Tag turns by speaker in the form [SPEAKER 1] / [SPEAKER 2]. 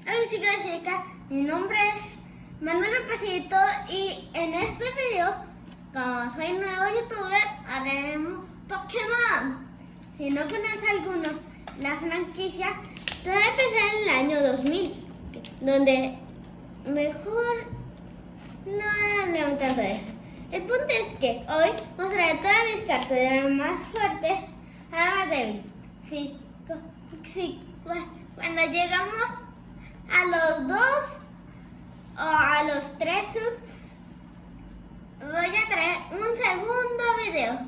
[SPEAKER 1] Hola chicos y chicas, mi nombre es Manuel Pesito y en este video, como soy nuevo youtuber, haremos Pokémon. Si no conoces alguno, la franquicia todo empezó en el año 2000, donde mejor no hablemos tanto de eso. El punto es que hoy mostraré todas mis cartas de la más fuerte a la más débil. Cuando llegamos a los 2 o a los 3 subs, voy a traer un segundo video